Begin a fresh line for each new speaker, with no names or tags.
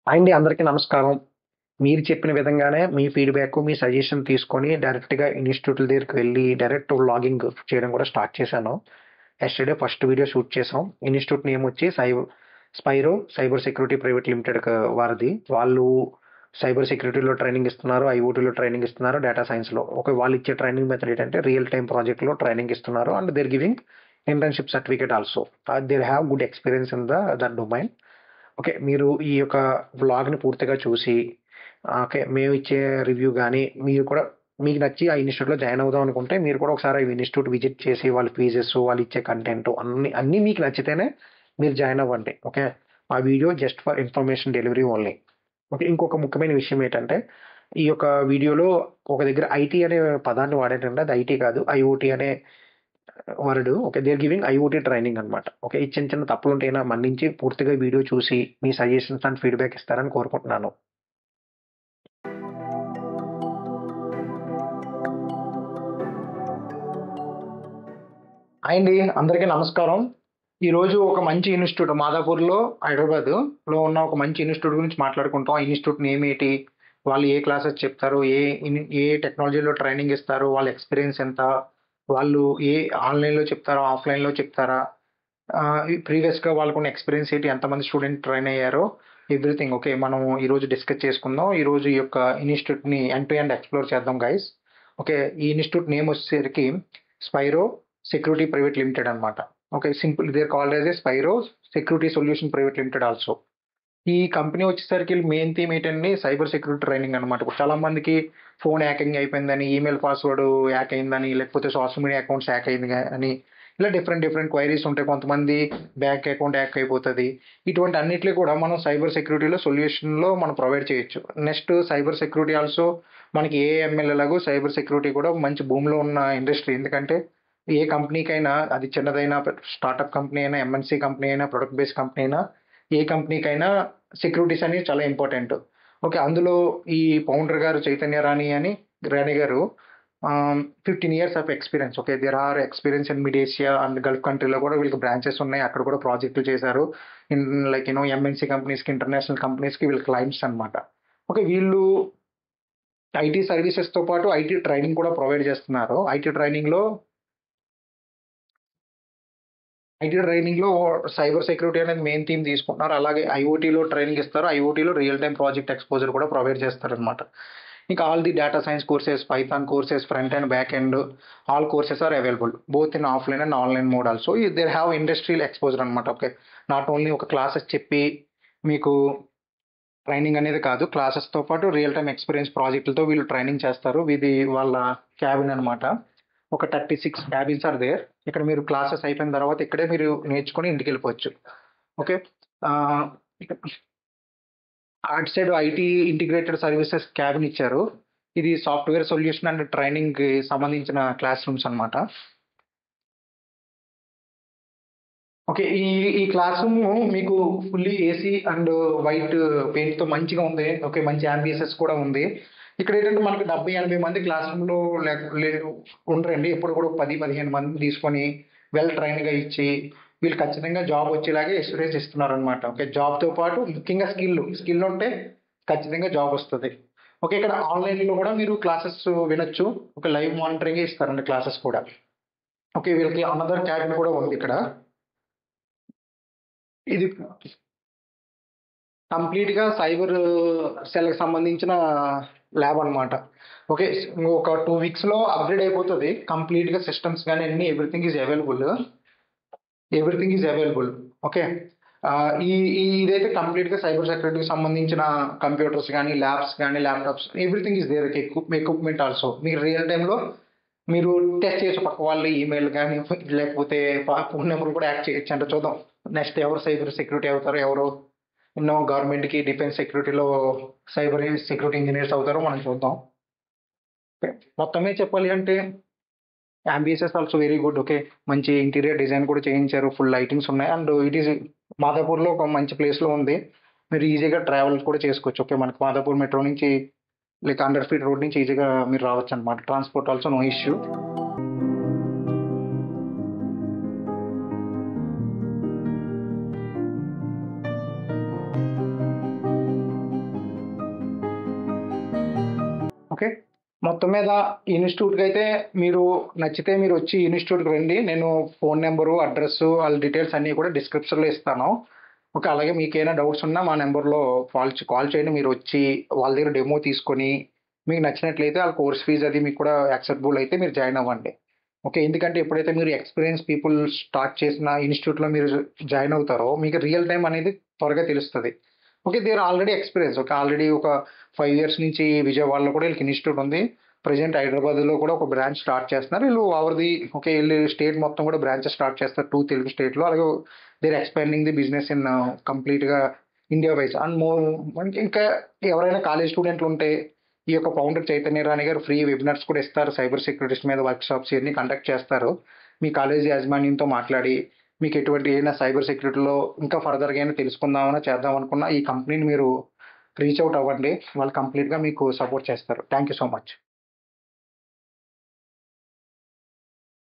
అండి అందరికీ నమస్కారం. మీరు చెప్పిన విధంగానే మీ ఫీడ్‌బ్యాక్, మీ సజెషన్ తీసుకొని డైరెక్ట్‌గా ఇన్‌స్టిట్యూట్‌ల దగ్గరికి వెళ్లి డైరెక్ట్ వ్లాగింగ్ చేయడం కూడా స్టార్ట్ చేశాను. యెస్టర్‌డే ఫస్ట్ వీడియో షూట్ చేసాం. ఇన్‌స్టిట్యూట్ నేమ్ వచ్చి స్పైరో సైబర్ సెక్యూరిటీ ప్రైవేట్ లిమిటెడ్ వారిది. వాళ్ళు సైబర్ సెక్యూరిటీలో ట్రైనింగ్ ఇస్తున్నారు, ఐఓటీలో ట్రైనింగ్ ఇస్తున్నారు, డేటా సైన్స్‌లో. వాళ్ళు ఇచ్చే ట్రైనింగ్ మెథడ్ ఏంటంటే రియల్ టైమ్ ప్రాజెక్ట్‌లో ట్రైనింగ్ ఇస్తున్నారు and they are giving internship certificate also. They have good experience in that domain. Okay. మీరు ఈ యొక్క వ్లాగ్‌ని పూర్తిగా చూసి ఓకే. మేమిచ్చే రివ్యూ గాని, మీరు కూడా మీకు నచ్చి ఆ ఇన్‌స్టిట్యూట్‌లో జాయిన్ అవుదాం అనుకుంటే, మీరు కూడా ఒకసారి ఆ ఇన్‌స్టిట్యూట్ విజిట్ చేసి, వాళ్ళ ఫీజెస్, వాళ్ళిచ్చే కంటెంట్ అన్నీ మీకు నచ్చితేనే మీరు జాయిన్ అవ్వండి. ఓకే. ఆ video just for information delivery only. Okay. ఇంకొక ముఖ్యమైన విషయం ఏంటంటే, ఈ యొక్క వీడియోలో ఒక దగ్గర ఐటీ అనే పదాన్ని వాడానండి. అది ఐటీ కాదు. ఐఓటీ అనే word. Okay. They are giving IoT training అన్నమాట. ఓకే. ఈ చిన్న చిన్న తప్పులుంటేనా మన్నించి పూర్తిగా వీడియో చూసి, మీ సజెషన్స్ అండ్ ఫీడ్‌బ్యాక్ ఇస్తారని కోరుకుంటున్నాను. హాయ్ అండి. అందరికీ నమస్కారం. ఈరోజు ఒక మంచి ఇన్‌స్టిట్యూట్ మాదాపూర్‌లో, హైదరాబాద్‌లో ఉన్న ఒక మంచి ఇన్‌స్టిట్యూట్ గురించి మాట్లాడుకుంటాం. ఆ ఇన్‌స్టిట్యూట్ నేమ్ ఏంటి? వాళ్ళు ఏ క్లాసెస్ చెప్తారు? ఏ టెక్నాలజీలో ట్రైనింగ్ ఇస్తారు? వాళ్ళ ఎక్స్‌పీరియన్స్ ఎంత? వాళ్ళు ఏ ఆన్‌లైన్‌లో చెప్తారా? ఆఫ్‌లైన్‌లో చెప్తారా? ప్రీవియస్‌గా వాళ్ళకున్న ఎక్స్‌పీరియన్స్ ఏంటి? ఎంతమంది స్టూడెంట్ ట్రైన్ అయ్యారో? Everything okay. మనం ఈరోజు డిస్కస్ చేసుకుందాం. ఈరోజు ఈ యొక్క ఇన్‌స్టిట్యూట్‌ని ఎండ్ టు ఎండ్ ఎక్స్‌ప్లోర్ చేద్దాం గైస్. ఓకే. ఈ ఇన్‌స్టిట్యూట్ నేమ్ వచ్చేసరికి స్పైరో సెక్యూరిటీ ప్రైవేట్ లిమిటెడ్ అన్నమాట. Okay. Simple they are called as a Spyro security solution private limited also. ఈ కంపెనీ వచ్చేసరికి మెయిన్ థీమ్ ఏంటండి సైబర్ సెక్యూరిటీ ట్రైనింగ్ అన్నమాట. ఇప్పుడు చాలా మందికి ఫోన్ హ్యాకింగ్ అయిపోయిందని, ఈమెయిల్ పాస్వర్డ్ హ్యాక్ అయిందని, లేకపోతే సోషల్ మీడియా అకౌంట్స్ హ్యాక్ అయింది అని ఇలా డిఫరెంట్ క్వైరీస్ ఉంటాయి. కొంతమంది బ్యాంక్ అకౌంట్ హ్యాక్ అయిపోతది. ఇటువంటి అన్నిటిని కూడా మనం సైబర్ సెక్యూరిటీలో సొల్యూషన్‌లో మనం ప్రొవైడ్ చేయొచ్చు. నెక్స్ట్ సైబర్ సెక్యూరిటీ ఆల్సో మనకి ఏఐఎంఎల్ ఎలాగో సైబర్ సెక్యూరిటీ కూడా మంచి బూమ్‌లో ఉన్న ఇండస్ట్రీ. ఎందుకంటే ఏ కంపెనీకైనా అది చిన్నదైనా స్టార్టప్ కంపెనీ అయినా, ఎంఎన్‌సీ కంపెనీ అయినా, ప్రొడక్ట్ బేస్డ్ కంపెనీ అయినా ఏ కంపెనీకైనా సెక్యూరిటీస్ అనేవి చాలా ఇంపార్టెంట్. ఓకే. అందులో ఈ ఫౌండర్ గారు Chaitanya Rani garu 15 years of experience. Okay. There are experience in mid Asia and Gulf కంట్రీలో కూడా వీళ్ళకి బ్రాంచెస్ ఉన్నాయి. అక్కడ కూడా ప్రాజెక్టులు చేశారు. ఇన్ లైక్ ఎంఎన్‌సీ కంపెనీస్‌కి, ఇంటర్నేషనల్ కంపెనీస్‌కి వీళ్ళు క్లయింట్స్ అన్నమాట. ఓకే. వీళ్ళు ఐటీ సర్వీసెస్‌తో పాటు ఐటీ ట్రైనింగ్ కూడా ప్రొవైడ్ చేస్తున్నారు. ఐటీ ట్రైనింగ్‌లో సైబర్ సెక్యూరిటీ అనేది మెయిన్ థీమ్ తీసుకుంటున్నారు. అలాగే ఐఓటీలో ట్రైనింగ్ ఇస్తారు. ఐఓటీలో రియల్ టైమ్ ప్రాజెక్ట్ ఎక్స్‌పోజర్ కూడా ప్రొవైడ్ చేస్తారనమాట. ఇంకా all the data science courses, Python courses, front and back end all courses are available. Both in offline and online mode also. They have industrial exposure అనమాట. Okay. Not only ఒక classes చెప్పి మీకు training అనేది కాదు. క్లాసెస్‌తో పాటు real time experience ప్రాజెక్టులతో వీళ్ళు training చేస్తారు. ఇది వాళ్ళ క్యాబిన్ అనమాట. ఒక 36 క్యాబిన్స్ ఆర్ దేర్. ఇక్కడ మీరు క్లాసెస్ అయిపోయిన తర్వాత ఇక్కడే మీరు నేర్చుకొని ఇంటికెళ్ళిపోవచ్చు. ఓకే. ఆహ్, ఇక అటు side IT integrated services cabin ఇచ్చారు. ఇది సాఫ్ట్‌వేర్ సొల్యూషన్ అండ్ ట్రైనింగ్‌కి సంబంధించిన క్లాస్ రూమ్స్ అన్నమాట. ఓకే. ఈ ఈ క్లాస్ రూము మీకు ఫుల్లీ ఏసీ అండ్ వైట్ పెయింట్‌తో మంచిగా ఉంది. ఓకే. మంచి యాంబియన్సెస్ కూడా ఉంది. ఇక్కడేంటంటే మనకు 70, 80 మంది క్లాస్ రూమ్‌లో ఉండరండి. ఎప్పుడు కూడా 10, 15 మందిని తీసుకొని వెల్ ట్రైన్డ్‌గా ఇచ్చి, వీళ్ళు ఖచ్చితంగా జాబ్ వచ్చేలాగే ఎక్స్‌పీరియన్స్ ఇస్తున్నారనమాట. ఓకే. జాబ్‌తో పాటు ముఖ్యంగా స్కిల్ ఉంటే ఖచ్చితంగా జాబ్ వస్తది. ఓకే. ఇక్కడ ఆన్‌లైన్‌లో కూడా మీరు క్లాసెస్ వినొచ్చు. ఒక లైవ్ మానిటరింగే ఇస్తారండి క్లాసెస్ కూడా. ఓకే. వీళ్ళకి అనదర్ క్యాబిన్ కూడా ఉంది ఇక్కడ. ఇది కంప్లీట్‌గా సైబర్ సెల్‌కి సంబంధించిన ల్యాబ్ అన్నమాట. ఓకే. ఒక 2 వీక్స్‌లో అప్‌గ్రేడ్ అయిపోతది. కంప్లీట్‌గా సిస్టమ్స్ గాని అన్ని ఎవ్రీథింగ్ ఈజ్ అవైలబుల్. ఓకే. ఈ ఈ ఇదైతే కంప్లీట్‌గా సైబర్ సెక్యూరిటీకి సంబంధించిన కంప్యూటర్స్ గాని, ల్యాబ్స్ గాని, laptops everything is there. Equipment also. మీరు రియల్ టైమ్‌లో మీరు టెస్ట్ చేయొచ్చు. పక్క వాళ్ళ ఈమెయిల్ గాని, లేకపోతే ఫోన్ నంబర్ కూడా హ్యాక్ చేయొచ్చంట. చూద్దాం. నెక్స్ట్ ఎవరు సైబర్ సెక్యూరిటీ అవుతారో, ఎవరు గవర్నమెంట్‌కి డిఫెన్స్ సెక్యూరిటీలో సైబర్ సెక్యూరిటీ ఇంజినీర్స్ అవుతారో మనం చూద్దాం. ఓకే. మొత్తం మీద చెప్పాలి అంటే ambiences also very good. Okay. మంచి ఇంటీరియర్ డిజైన్ కూడా చేయించారు. ఫుల్ లైటింగ్స్ ఉన్నాయి. అండ్ ఇట్ ఈస్ మాదాపూర్‌లో ఒక మంచి ప్లేస్‌లో ఉంది. మీరు ఈజీగా ట్రావెల్ కూడా చేసుకోవచ్చు. ఓకే. మనకి మాదాపూర్ మెట్రో నుంచి లైక్ 100 ఫీట్ రోడ్ నుంచి ఈజీగా మీరు రావచ్చనమాట. Transport also no issue. Okay. మొత్తం మీద ఇన్‌స్టిట్యూట్‌కి అయితే మీరు నచ్చితే మీరు వచ్చి ఇన్‌స్టిట్యూట్‌కి రండి. నేను ఫోను నంబరు, అడ్రెస్సు, ఆళ్ళ డీటెయిల్స్ అన్నీ కూడా డిస్క్రిప్షన్‌లో ఇస్తాను. ఓకే. అలాగే మీకేమైనా డౌట్స్ ఉన్నా మా నంబర్‌లో కాల్ చేయండి. మీరొచ్చి వాళ్ళ దగ్గర డెమో తీసుకొని మీకు నచ్చినట్లయితే ఆళ్ళ కోర్స్ ఫీజ్ అది మీకు కూడా యాక్సెప్టబుల్ అయితే మీరు జాయిన్ అవ్వండి. ఓకే. ఎందుకంటే ఎప్పుడైతే మీరు ఎక్స్‌పీరియన్స్ పీపుల్ స్టార్ట్ చేసిన ఇన్‌స్టిట్యూట్‌లో మీరు జాయిన్ అవుతారో మీకు రియల్ టైమ్ అనేది త్వరగా తెలుస్తది. Okay. They are already experience. Okay. Already ఒక 5 ఇయర్స్ నుంచి విజయవాడలో కూడా వీళ్ళకి ఇన్‌స్టిట్యూట్ ఉంది. ప్రెజెంట్ హైదరాబాద్‌లో కూడా ఒక బ్రాంచ్ స్టార్ట్ చేస్తున్నారు. వీళ్ళు ఓవర్ ది ఓకే. ఈళ్ళు స్టేట్ మొత్తం కూడా బ్రాంచెస్ స్టార్ట్ చేస్తారు. 2 తెలుగు స్టేట్‌లో. అలాగే they are expanding the business in కంప్లీట్‌గా ఇండియా వైస్. అండ్ మనకి ఇంకా ఎవరైనా కాలేజ్ స్టూడెంట్లుంటే ఈ యొక్క ఫౌండర్ చైతన్య రాణి గారు ఫ్రీ వెబినార్స్ కూడా ఇస్తారు. సైబర్ సెక్యూరిటీస్ మీద వర్క్‌షాప్స్ ఇయన్నీ కండక్ట్ చేస్తారు. మీ కాలేజీ యాజమాన్యంతో మాట్లాడి మీకు ఎటువంటి ఏమైనా సైబర్ సెక్యూరిటీలో ఇంకా ఫర్దర్‌గా ఏమైనా తెలుసుకుందామన్నా, చేద్దామనుకున్నా ఈ కంపెనీని మీరు రీచ్ ఔట్ అవ్వండి. వాళ్ళు కంప్లీట్‌గా మీకు సపోర్ట్ చేస్తారు. Thank you so much.